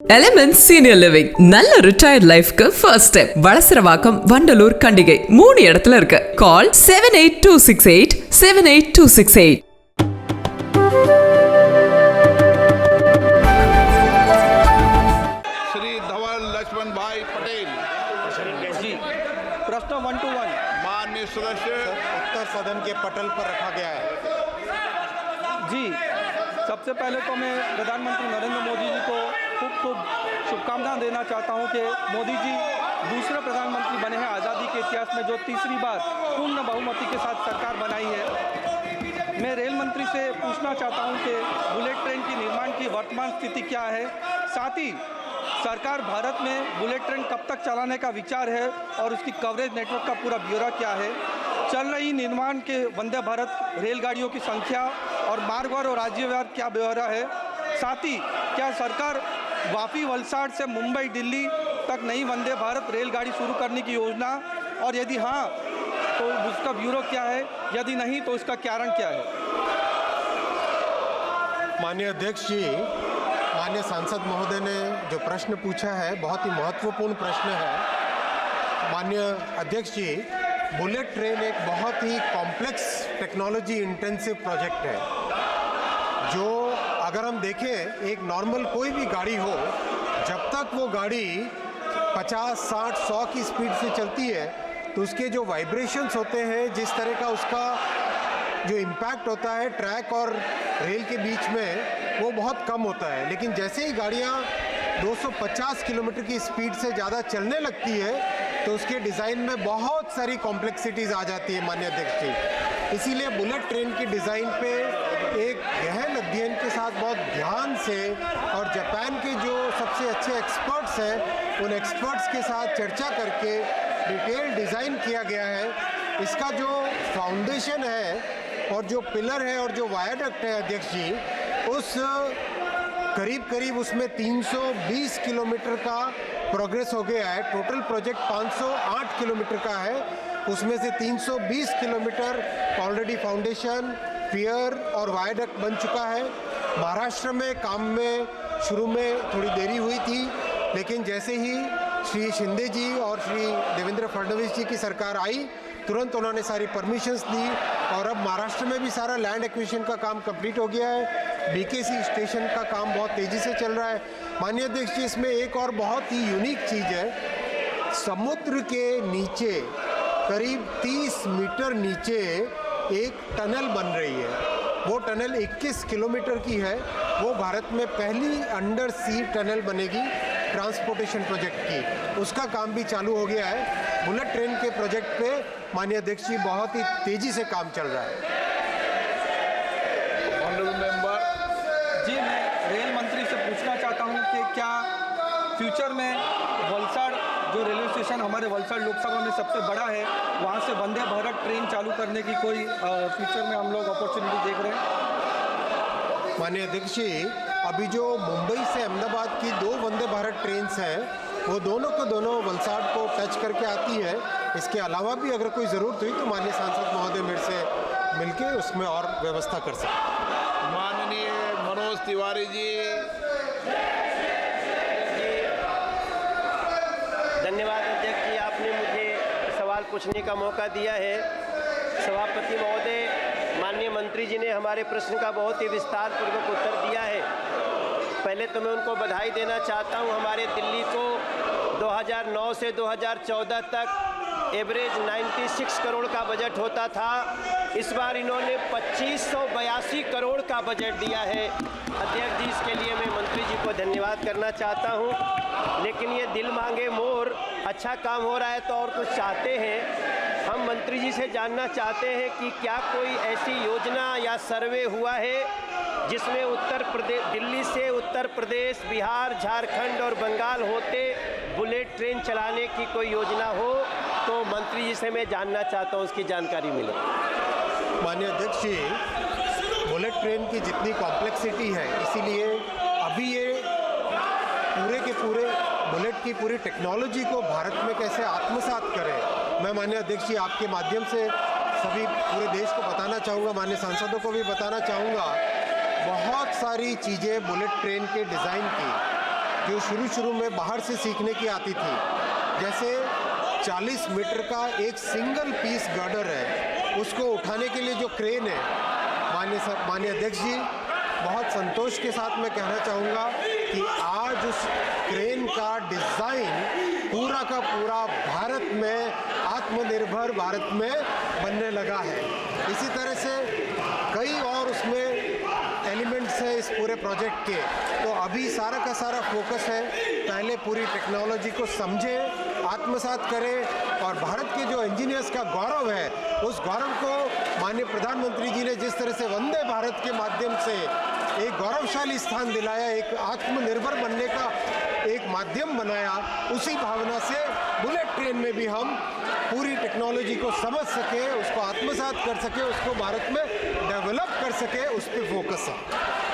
Elements Senior Living நல்ல retired lifeக்கு first step Valasaravakkam Vandalur Kandigai 3 இடத்துல இருக்கு. Call 78268 78268. श्री धवल लक्ष्मण भाई पटेल जी प्रश्न 1 to 1 माननीय सदस्य उत्तर सदन के पटल पर रखा गया है। जी सबसे पहले तो मैं प्रधानमंत्री नरेंद्र मोदी जी को खूब खूब शुभकामनाएं देना चाहता हूं कि मोदी जी दूसरे प्रधानमंत्री बने हैं आज़ादी के इतिहास में, जो तीसरी बार पूर्ण बहुमति के साथ सरकार बनाई है। मैं रेल मंत्री से पूछना चाहता हूं कि बुलेट ट्रेन की निर्माण की वर्तमान स्थिति क्या है, साथ ही सरकार भारत में बुलेट ट्रेन कब तक चलाने का विचार है और उसकी कवरेज नेटवर्क का पूरा ब्यौरा क्या है, चल रही निर्माण के वंदे भारत रेलगाड़ियों की संख्या और मार्गवार और राज्यवार क्या ब्यौरा है, साथ ही क्या सरकार वापी वलसाड से मुंबई दिल्ली तक नई वंदे भारत रेलगाड़ी शुरू करने की योजना, और यदि हाँ तो उसका ब्यूरो क्या है, यदि नहीं तो इसका कारण क्या है। माननीय अध्यक्ष जी, माननीय सांसद महोदय ने जो प्रश्न पूछा है बहुत ही महत्वपूर्ण प्रश्न है। माननीय अध्यक्ष जी, बुलेट ट्रेन एक बहुत ही कॉम्प्लेक्स टेक्नोलॉजी इंटेंसिव प्रोजेक्ट है, जो अगर हम देखें एक नॉर्मल कोई भी गाड़ी हो, जब तक वो गाड़ी 50, 60, 100 की स्पीड से चलती है तो उसके जो वाइब्रेशंस होते हैं, जिस तरह का उसका जो इम्पैक्ट होता है ट्रैक और रेल के बीच में, वो बहुत कम होता है। लेकिन जैसे ही गाड़ियाँ 250 किलोमीटर की स्पीड से ज़्यादा चलने लगती है तो उसके डिज़ाइन में बहुत सारी कॉम्प्लेक्सिटीज़ आ जाती है माननीय अध्यक्ष जी। इसीलिए बुलेट ट्रेन की डिज़ाइन पे एक गहन अध्ययन के साथ बहुत ध्यान से और जापान के जो सबसे अच्छे एक्सपर्ट्स हैं उन एक्सपर्ट्स के साथ चर्चा करके डिटेल डिज़ाइन किया गया है। इसका जो फाउंडेशन है और जो पिलर है और जो वायरडक्ट है अध्यक्ष जी, उस करीब उसमें 320 किलोमीटर का प्रोग्रेस हो गया है। टोटल प्रोजेक्ट 508 किलोमीटर का है, उसमें से 320 किलोमीटर ऑलरेडी फाउंडेशन, पियर और वायरडक्ट बन चुका है। महाराष्ट्र में काम में शुरू में थोड़ी देरी हुई थी, लेकिन जैसे ही श्री शिंदे जी और श्री देवेंद्र फडणवीस जी की सरकार आई, तुरंत उन्होंने सारी परमिशंस दी और अब महाराष्ट्र में भी सारा लैंड एक्विजिशन का काम कंप्लीट हो गया है। बीकेसी स्टेशन का काम बहुत तेज़ी से चल रहा है। माननीय अध्यक्ष जी, इसमें एक और बहुत ही यूनिक चीज़ है, समुद्र के नीचे करीब 30 मीटर नीचे एक टनल बन रही है। वो टनल 21 किलोमीटर की है। वो भारत में पहली अंडर सी टनल बनेगी ट्रांसपोर्टेशन प्रोजेक्ट की, उसका काम भी चालू हो गया है। बुलेट ट्रेन के प्रोजेक्ट पे माननीय अध्यक्ष जी बहुत ही तेज़ी से काम चल रहा है। ऑनरेबल मेंबर जी, मैं रेल मंत्री से पूछना चाहता हूं कि क्या फ्यूचर में वलसाड जो रेलवे स्टेशन हमारे वलसाड लोकसभा में सबसे बड़ा है, वहां से वंदे भारत ट्रेन चालू करने की कोई फ्यूचर में हम लोग अपॉर्चुनिटी देख रहे हैं। माननीय अध्यक्ष जी, अभी जो मुंबई से अहमदाबाद की 2 वंदे भारत ट्रेन्स हैं, वो दोनों को दोनों वलसाड को टच करके आती है। इसके अलावा भी अगर कोई ज़रूरत हुई तो माननीय सांसद महोदय मेरे से मिलके उसमें और व्यवस्था कर सकते। माननीय मनोज तिवारी जी। धन्यवाद अध्यक्ष जी, आपने मुझे सवाल पूछने का मौका दिया है। सभापति महोदय, माननीय मंत्री जी ने हमारे प्रश्न का बहुत ही विस्तार पूर्वक उत्तर दिया है। पहले तो मैं उनको बधाई देना चाहता हूं। हमारे दिल्ली को 2009 से 2014 तक एवरेज 96 करोड़ का बजट होता था। इस बार इन्होंने 2582 करोड़ का बजट दिया है। अध्यक्ष जी, इसके लिए मैं मंत्री जी को धन्यवाद करना चाहता हूं। लेकिन ये दिल मांगे मोर, अच्छा काम हो रहा है तो और कुछ चाहते हैं। हम मंत्री जी से जानना चाहते हैं कि क्या कोई ऐसी योजना या सर्वे हुआ है जिसमें उत्तर प्रदेश, दिल्ली से उत्तर प्रदेश, बिहार, झारखंड और बंगाल होते बुलेट ट्रेन चलाने की कोई योजना हो, तो मंत्री जी से मैं जानना चाहता हूँ, उसकी जानकारी मिले। माननीय अध्यक्ष जी, बुलेट ट्रेन की जितनी कॉम्प्लेक्सिटी है, इसीलिए अभी ये पूरे के पूरे बुलेट की पूरी टेक्नोलॉजी को भारत में कैसे आत्मसात करें, मैं माननीय अध्यक्ष जी आपके माध्यम से सभी पूरे देश को बताना चाहूँगा, माननीय सांसदों को भी बताना चाहूँगा। बहुत सारी चीज़ें बुलेट ट्रेन के डिज़ाइन की जो शुरू में बाहर से सीखने की आती थी। जैसे 40 मीटर का एक सिंगल पीस गर्डर है, उसको उठाने के लिए जो क्रेन है, माननीय अध्यक्ष जी, बहुत संतोष के साथ मैं कहना चाहूँगा कि आज उस क्रेन का डिज़ाइन पूरा का पूरा भारत में, आत्मनिर्भर भारत में बनने लगा है। इसी तरह से कई और उसमें एलिमेंट्स हैं इस पूरे प्रोजेक्ट के। तो अभी सारा का सारा फोकस है, पहले पूरी टेक्नोलॉजी को समझें, आत्मसात करें और भारत के जो इंजीनियर्स का गौरव है, उस गौरव को माननीय प्रधानमंत्री जी ने जिस तरह से वंदे भारत के माध्यम से एक गौरवशाली स्थान दिलाया, एक आत्मनिर्भर बनने का एक माध्यम बनाया, उसी भावना से बुलेट ट्रेन में भी हम पूरी टेक्नोलॉजी को समझ सके, उसको आत्मसात कर सके, उसको भारत में डेवलप कर सके, उस पर फोकस है।